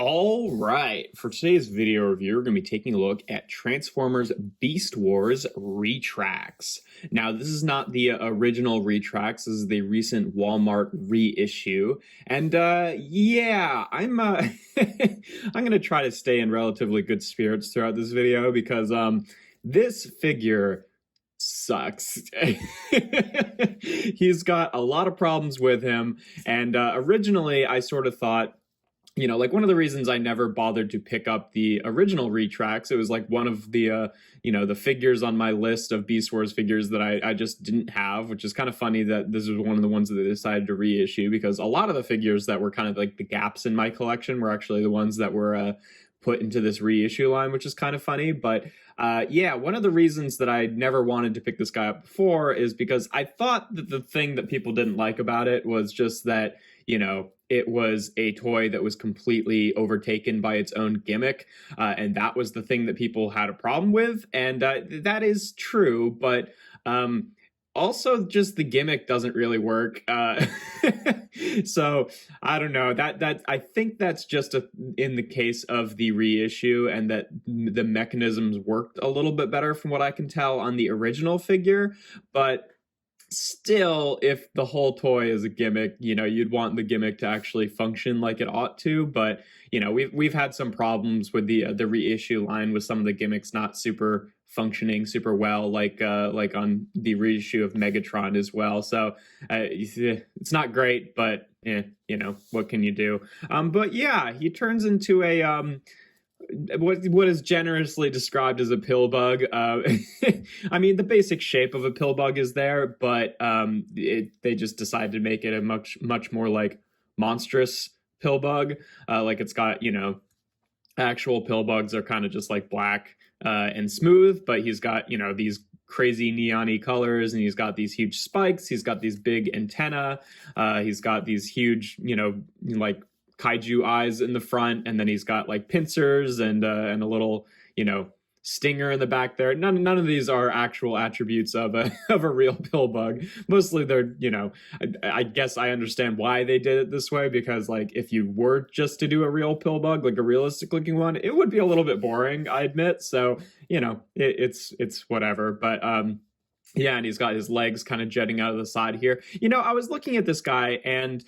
All right, for today's video review, we're going to be taking a look at Transformers Beast Wars Retrax. Now, this is not the original Retrax, this is the recent Walmart reissue. And yeah, I'm going to try to stay in relatively good spirits throughout this video because this figure sucks. He's got a lot of problems with him, and originally I sort of thought, like one of the reasons I never bothered to pick up the original Retrax, it was like one of the, the figures on my list of Beast Wars figures that I just didn't have, which is kind of funny that this was one of the ones that they decided to reissue, because a lot of the figures that were kind of like the gaps in my collection were actually the ones that were put into this reissue line, which is kind of funny. But yeah, one of the reasons that I never wanted to pick this guy up before is because I thought that the thing that people didn't like about it was just that, it was a toy that was completely overtaken by its own gimmick, and that was the thing that people had a problem with, and that is true, but also just the gimmick doesn't really work. So I don't know, that I think that's just in the case of the reissue, and that the mechanisms worked a little bit better from what I can tell on the original figure. But still, if the whole toy is a gimmick, you'd want the gimmick to actually function like it ought to. But we've had some problems with the reissue line, with some of the gimmicks not functioning super well, like on the reissue of Megatron as well. So it's not great, but what can you do? But yeah, he turns into a what is generously described as a pill bug. I mean, the basic shape of a pill bug is there, but they just decided to make it a much more like monstrous pill bug. Like it's got, actual pill bugs are kind of just like black and smooth, but he's got, these crazy neon-y colors, and he's got these huge spikes, he's got these big antenna, he's got these huge, like kaiju eyes in the front, and then he's got like pincers and a little, stinger in the back there. None of these are actual attributes of a real pill bug. Mostly they're, I guess I understand why they did it this way, because like if you were just to do a real pill bug, like a realistic looking one, it would be a little bit boring, I admit. So, it's whatever. But yeah, and he's got his legs kind of jutting out of the side here. I was looking at this guy, and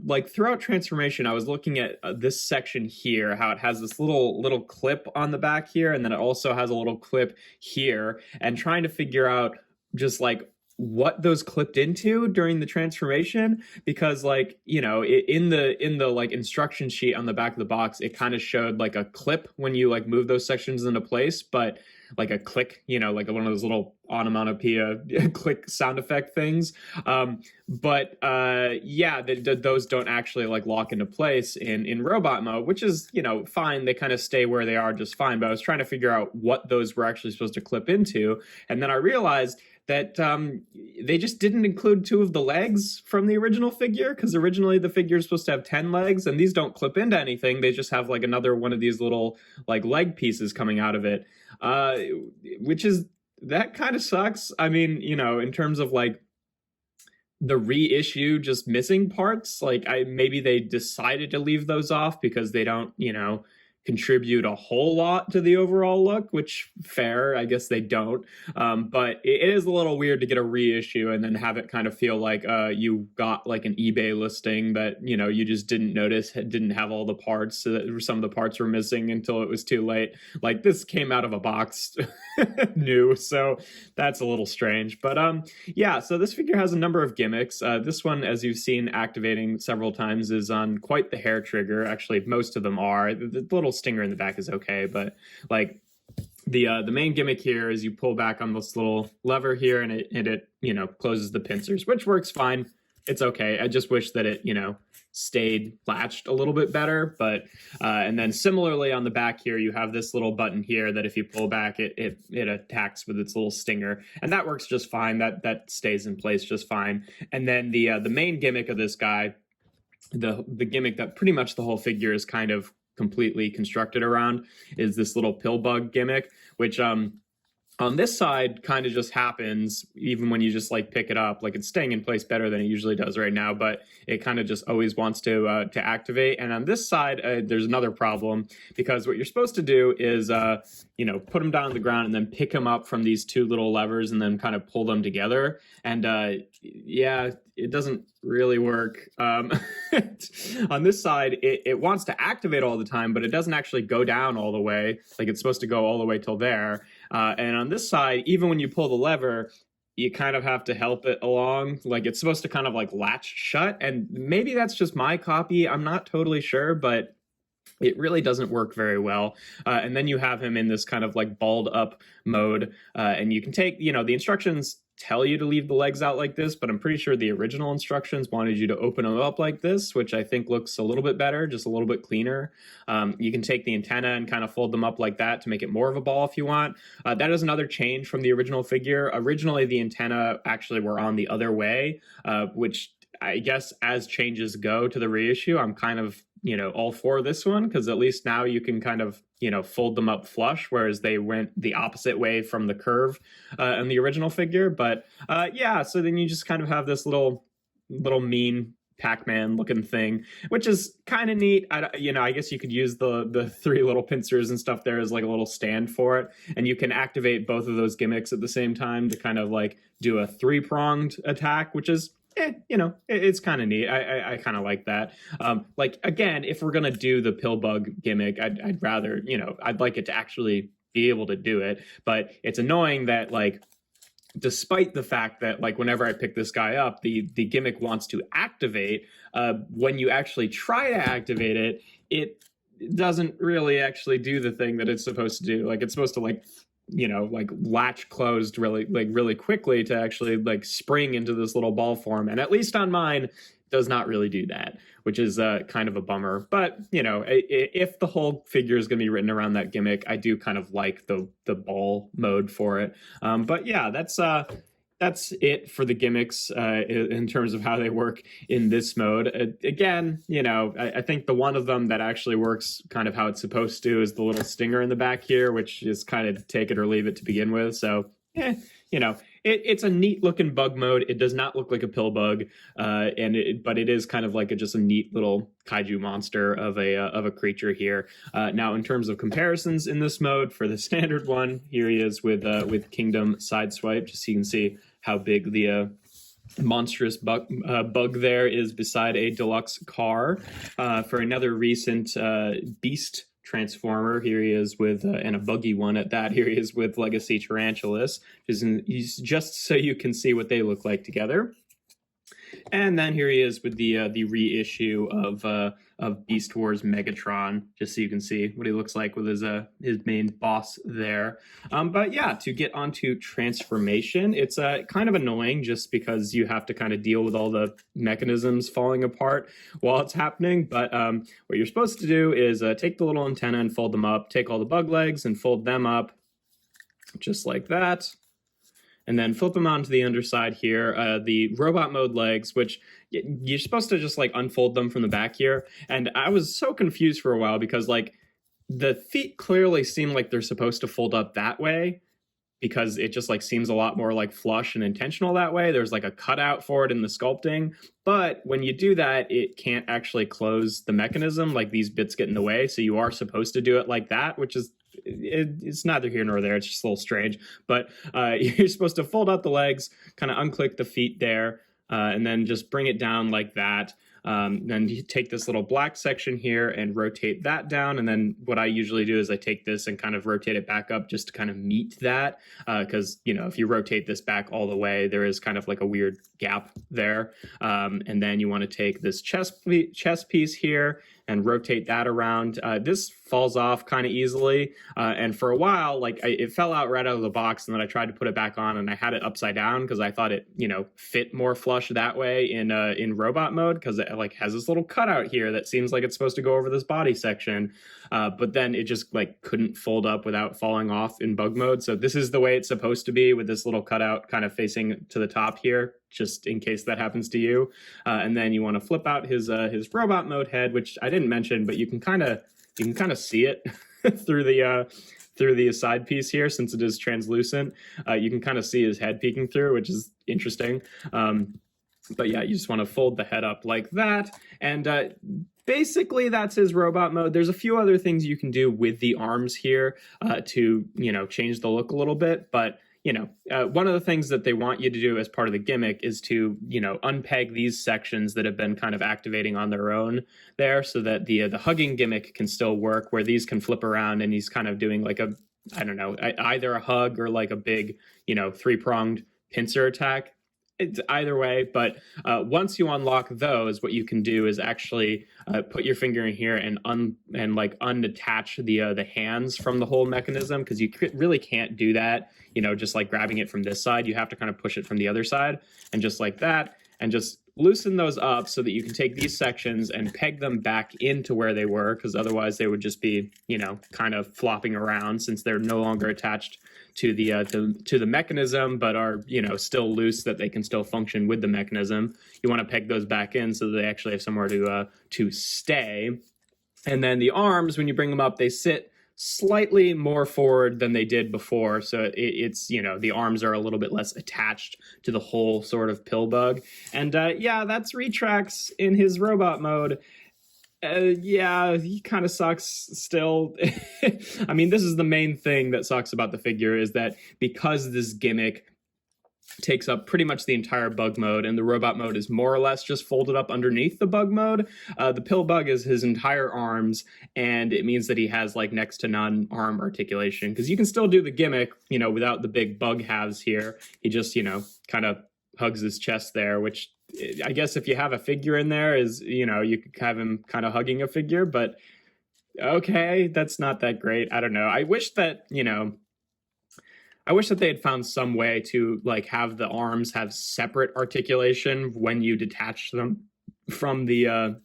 like throughout transformation, I was looking at this section here, how it has this little clip on the back here, and then it also has a little clip here, and trying to figure out just like what those clipped into during the transformation, because like in the like instruction sheet on the back of the box, it kind of showed like a clip when you like move those sections into place, but like a click, like one of those little onomatopoeia click sound effect things. But yeah, those don't actually like lock into place in robot mode, which is, fine. They kind of stay where they are just fine. But I was trying to figure out what those were actually supposed to clip into. And then I realized that they just didn't include two of the legs from the original figure, because originally the figure is supposed to have 10 legs, and these don't clip into anything. They just have like another one of these little like leg pieces coming out of it, that kind of sucks. I mean, in terms of like the reissue just missing parts, like maybe they decided to leave those off because they don't, contribute a whole lot to the overall look, which fair, I guess they don't. But it is a little weird to get a reissue and then have it kind of feel like you got like an eBay listing that, you just didn't notice, didn't have all the parts, so that some of the parts were missing until it was too late. Like this came out of a box new, so that's a little strange. But yeah, so this figure has a number of gimmicks. This one, as you've seen activating several times, is on quite the hair trigger. Actually, most of them are. The little stinger in the back is okay, but like the main gimmick here is you pull back on this little lever here, and it closes the pincers, which works fine. It's okay. I just wish that it stayed latched a little bit better. But and then similarly on the back here, you have this little button here that if you pull back, it attacks with its little stinger, and that works just fine. That stays in place just fine. And then the main gimmick of this guy, the gimmick that pretty much the whole figure is kind of completely constructed around, is this little pill bug gimmick, which On this side, kind of just happens even when you just like pick it up. Like it's staying in place better than it usually does right now, but it kind of just always wants to activate. And on this side, there's another problem, because what you're supposed to do is put them down on the ground and then pick them up from these two little levers and then kind of pull them together. And yeah, it doesn't really work. On this side, it wants to activate all the time, but it doesn't actually go down all the way. Like it's supposed to go all the way till there. And on this side, even when you pull the lever, you kind of have to help it along. Like it's supposed to kind of like latch shut. And maybe that's just my copy. I'm not totally sure, but it really doesn't work very well. And then you have him in this kind of like balled up mode. And you can take, the instructions tell you to leave the legs out like this, but I'm pretty sure the original instructions wanted you to open them up like this, which I think looks a little bit better, just a little bit cleaner. You can take the antenna and kind of fold them up like that to make it more of a ball if you want. That is another change from the original figure. Originally, the antenna actually were on the other way, which I guess as changes go to the reissue, I'm kind of all for this one, because at least now you can kind of fold them up flush, whereas they went the opposite way from the curve in the original figure. But yeah, so then you just kind of have this little mean Pac-Man looking thing, which is kind of neat. I guess you could use the three little pincers and stuff there as like a little stand for it, and you can activate both of those gimmicks at the same time to kind of like do a three-pronged attack, which is it's kind of neat. I kind of like that. Like, again, if we're going to do the pill bug gimmick, I'd rather, I'd like it to actually be able to do it. But it's annoying that, like, despite the fact that, like, whenever I pick this guy up, the gimmick wants to activate, when you actually try to activate it, it doesn't really actually do the thing that it's supposed to do. Like, it's supposed to, like latch closed really quickly to actually like spring into this little ball form. And at least on mine, does not really do that, which is kind of a bummer. But, if the whole figure is going to be written around that gimmick, I do kind of like the ball mode for it. But yeah, that's it for the gimmicks in terms of how they work in this mode. Again, I think the one of them that actually works kind of how it's supposed to is the little stinger in the back here, which is kind of take it or leave it to begin with. So, it's a neat looking bug mode. It does not look like a pill bug, but it is kind of like just a neat little kaiju monster of a creature here. Now, in terms of comparisons in this mode, for the standard one, here he is with Kingdom Sideswipe, just so you can see how big the monstrous bug there is beside a deluxe car. For another recent beast transformer, here he is with and a buggy one at that, here he is with Legacy Tarantulas, just so you can see what they look like together. And then here he is with the reissue of Beast Wars Megatron, just so you can see what he looks like with his main boss there. But yeah, to get onto transformation, it's kind of annoying just because you have to kind of deal with all the mechanisms falling apart while it's happening. But what you're supposed to do is take the little antenna and fold them up, take all the bug legs and fold them up just like that. And then flip them onto the underside here, the robot mode legs, which you're supposed to just like unfold them from the back here. And I was so confused for a while because like the feet clearly seem like they're supposed to fold up that way, because it just like seems a lot more like flush and intentional that way. There's like a cutout for it in the sculpting, but when you do that, it can't actually close the mechanism. Like these bits get in the way. So you are supposed to do it like that, which is, it's neither here nor there. It's just a little strange, but you're supposed to fold out the legs, kind of unclick the feet there, and then just bring it down like that. Then you take this little black section here and rotate that down. And then what I usually do is I take this and kind of rotate it back up just to kind of meet that. Because, if you rotate this back all the way, there is kind of like a weird gap there. And then you want to take this chest piece here and rotate that around. This falls off kind of easily. And for a while, like it fell out right out of the box, and then I tried to put it back on and I had it upside down because I thought it, fit more flush that way in robot mode, because it like has this little cutout here that seems like it's supposed to go over this body section. But then it just like couldn't fold up without falling off in bug mode. So this is the way it's supposed to be, with this little cutout kind of facing to the top here, just in case that happens to you. And then you want to flip out his robot mode head, which I didn't mention, but you can kind of see it through the side piece here, since it is translucent. You can kind of see his head peeking through, which is interesting. But yeah, you just want to fold the head up like that. And basically that's his robot mode. There's a few other things you can do with the arms here to, change the look a little bit. But, one of the things that they want you to do as part of the gimmick is to, unpeg these sections that have been kind of activating on their own there, so that the hugging gimmick can still work, where these can flip around and he's kind of doing like a, I don't know, either a hug or like a big, three-pronged pincer attack. It's either way, but once you unlock those, what you can do is actually put your finger in here and unattach the hands from the whole mechanism, because you really can't do that, just like grabbing it from this side. You have to kind of push it from the other side, and just like that, and just loosen those up so that you can take these sections and peg them back into where they were, because otherwise they would just be, kind of flopping around, since they're no longer attached to the mechanism, but are, still loose, that they can still function with the mechanism. You want to peg those back in so that they actually have somewhere to stay. And then the arms, when you bring them up, they sit slightly more forward than they did before. So it's, the arms are a little bit less attached to the whole sort of pill bug. And yeah, that's Retrax in his robot mode. Yeah, he kind of sucks still. I mean, this is the main thing that sucks about the figure, is that because this gimmick takes up pretty much the entire bug mode, and the robot mode is more or less just folded up underneath the bug mode, the pill bug is his entire arms, and it means that he has like next to none arm articulation, because you can still do the gimmick, without the big bug halves here. He just, kind of hugs his chest there, which I guess if you have a figure in there is, you could have him kind of hugging a figure, but okay, that's not that great. I don't know. I wish that they had found some way to like have the arms have separate articulation when you detach them from the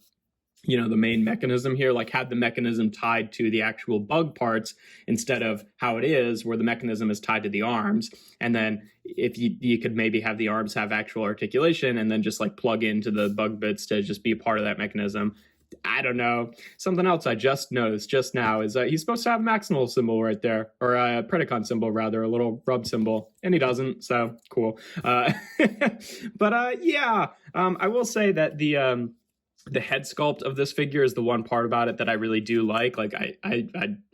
the main mechanism here, like had the mechanism tied to the actual bug parts instead of how it is, where the mechanism is tied to the arms. And then if you could maybe have the arms have actual articulation and then just like plug into the bug bits to just be part of that mechanism. I don't know. Something else I just noticed just now is he's supposed to have a maximal symbol right there, or a Predacon symbol rather, a little rub symbol, and he doesn't, so cool. But yeah, I will say that the head sculpt of this figure is the one part about it that I really do like. Like I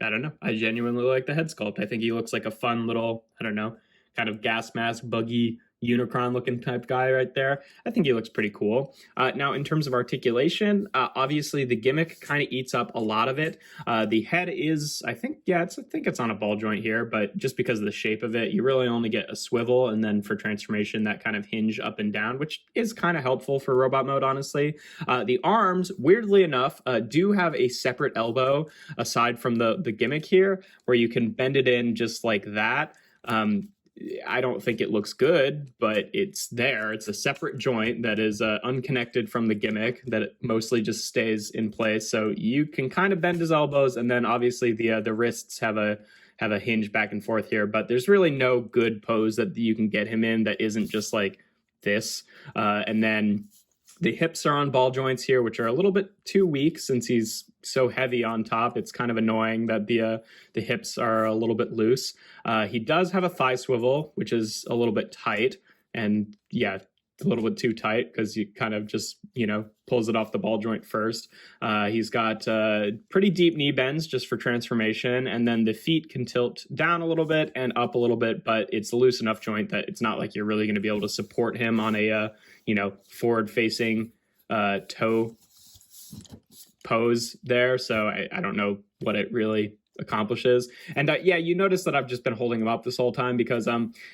don't know. I genuinely like the head sculpt. I think he looks like a fun little, I don't know, kind of gas mask, buggy, Unicron looking type guy right there. I think he looks pretty cool. Now, in terms of articulation, obviously the gimmick kind of eats up a lot of it. The head is, I think it's on a ball joint here, but just because of the shape of it, you really only get a swivel, and then for transformation, that kind of hinge up and down, which is kind of helpful for robot mode, honestly. The arms, weirdly enough, do have a separate elbow aside from the gimmick here, where you can bend it in just like that. I don't think it looks good, but it's there. It's a separate joint that is unconnected from the gimmick, that it mostly just stays in place. So you can kind of bend his elbows, and then obviously the wrists have a hinge back and forth here. But there's really no good pose that you can get him in that isn't just like this. And then the hips are on ball joints here, which are a little bit too weak since he's so heavy on top. It's kind of annoying that the hips are a little bit loose. He does have a thigh swivel, which is a little bit tight, and yeah, a little bit too tight because he kind of just, pulls it off the ball joint first. He's got pretty deep knee bends just for transformation, and then the feet can tilt down a little bit and up a little bit, but it's a loose enough joint that it's not like you're really going to be able to support him on a, forward-facing toe pose there. So I don't know what it really accomplishes. And yeah, you notice that I've just been holding him up this whole time because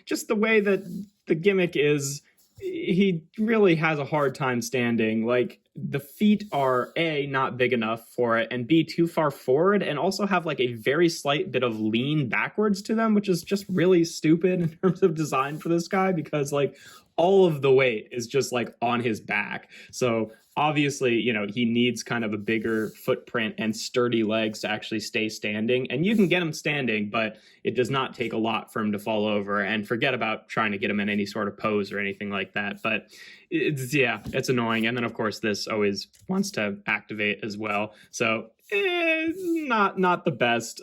just the way that the gimmick is, he really has a hard time standing. Like, the feet are A, not big enough for it, and B, too far forward, and also have like a very slight bit of lean backwards to them, which is just really stupid in terms of design for this guy, because like all of the weight is just like on his back. So obviously, he needs kind of a bigger footprint and sturdy legs to actually stay standing. And you can get him standing, but it does not take a lot for him to fall over, and forget about trying to get him in any sort of pose or anything like that. But it's annoying. And then of course this always wants to activate as well. So Not the best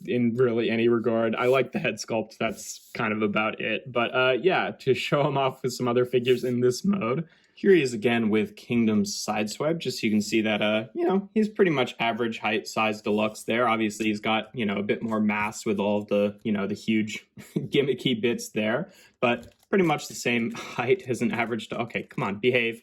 in really any regard. I like the head sculpt. That's kind of about it. But yeah, to show him off with some other figures in this mode. Here he is again with Kingdom's Sideswipe, just so you can see that, you know, he's pretty much average height size deluxe there. Obviously, he's got, you know, a bit more mass with all of the, you know, the huge gimmicky bits there, but pretty much the same height as an average. Okay, come on, behave.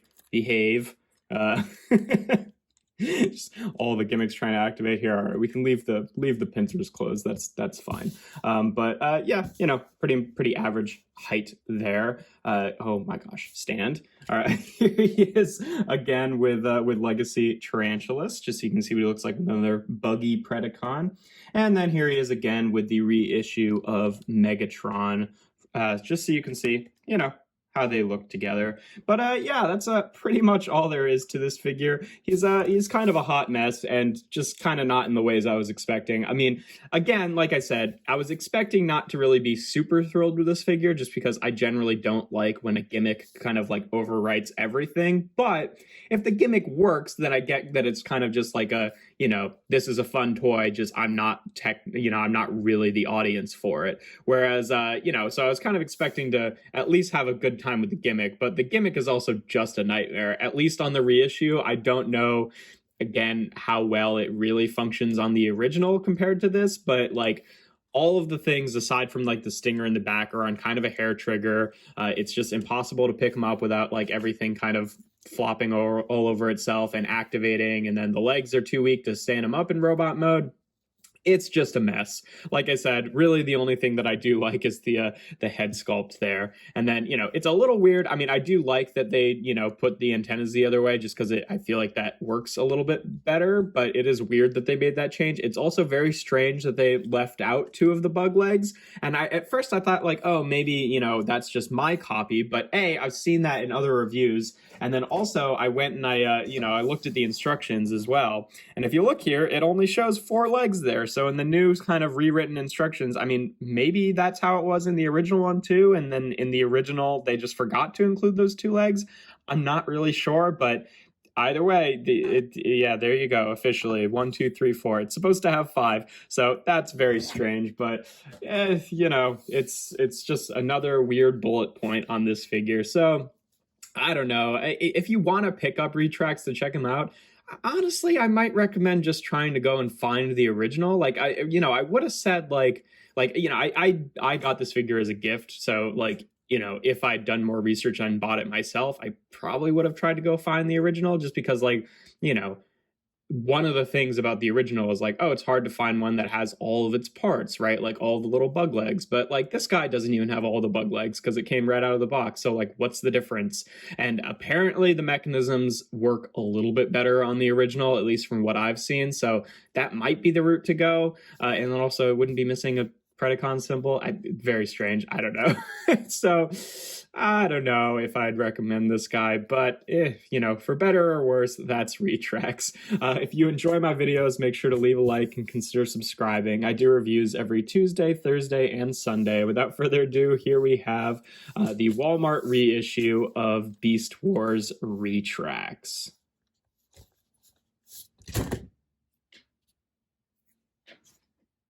Just all the gimmicks trying to activate here. All right, we can leave the pincers closed. That's fine. But yeah, you know, pretty average height there. Oh my gosh, stand. All right, here he is again with Legacy Tarantulas, just so you can see what he looks like with another buggy Predacon. And then here he is again with the reissue of Megatron, just so you can see, you know, how they look together. But yeah, that's pretty much all there is to this figure. He's kind of a hot mess and just kind of not in the ways I was expecting. I mean, again, like I said, I was expecting not to really be super thrilled with this figure just because I generally don't like when a gimmick kind of like overwrites everything. But if the gimmick works, then I get that it's kind of just like a, you know, this is a fun toy, just I'm not really the audience for it. Whereas, you know, so I was kind of expecting to at least have a good time with the gimmick, but the gimmick is also just a nightmare, at least on the reissue. I don't know, again, how well it really functions on the original compared to this, but like, all of the things aside from like the stinger in the back are on kind of a hair trigger. It's just impossible to pick them up without like everything kind of flopping all over itself and activating, and then the legs are too weak to stand them up in robot mode. It's just a mess. Like I said, really the only thing that I do like is the head sculpt there. And then, you know, it's a little weird. I mean, I do like that they, you know, put the antennas the other way just because I feel like that works a little bit better, but it is weird that they made that change. It's also very strange that they left out two of the bug legs. And at first I thought like, oh, maybe, you know, that's just my copy. But I've seen that in other reviews. And then also I went and I looked at the instructions as well. And if you look here, it only shows 4 legs there. So in the new kind of rewritten instructions, I mean, maybe that's how it was in the original one too. And then in the original, they just forgot to include those 2 legs. I'm not really sure, but either way, yeah, there you go. Officially 1, 2, 3, 4. It's supposed to have 5. So that's very strange, but you know, it's just another weird bullet point on this figure. So I don't know. If you want to pick up Retrax to check them out, honestly, I might recommend just trying to go and find the original. Like I would have said like you know, I got this figure as a gift, so like, you know, if I'd done more research and bought it myself, I probably would have tried to go find the original, just because like, you know, one of the things about the original is like, oh, it's hard to find one that has all of its parts, right? Like all the little bug legs. But like this guy doesn't even have all the bug legs because it came right out of the box. So like, what's the difference? And apparently the mechanisms work a little bit better on the original, at least from what I've seen. So that might be the route to go. And then also it wouldn't be missing a Predacon symbol. Very strange. I don't know. So I don't know if I'd recommend this guy, but you know, for better or worse, that's Retrax. If you enjoy my videos, make sure to leave a like and consider subscribing. I do reviews every Tuesday, Thursday, and Sunday. Without further ado, here we have the Walmart reissue of Beast Wars Retrax.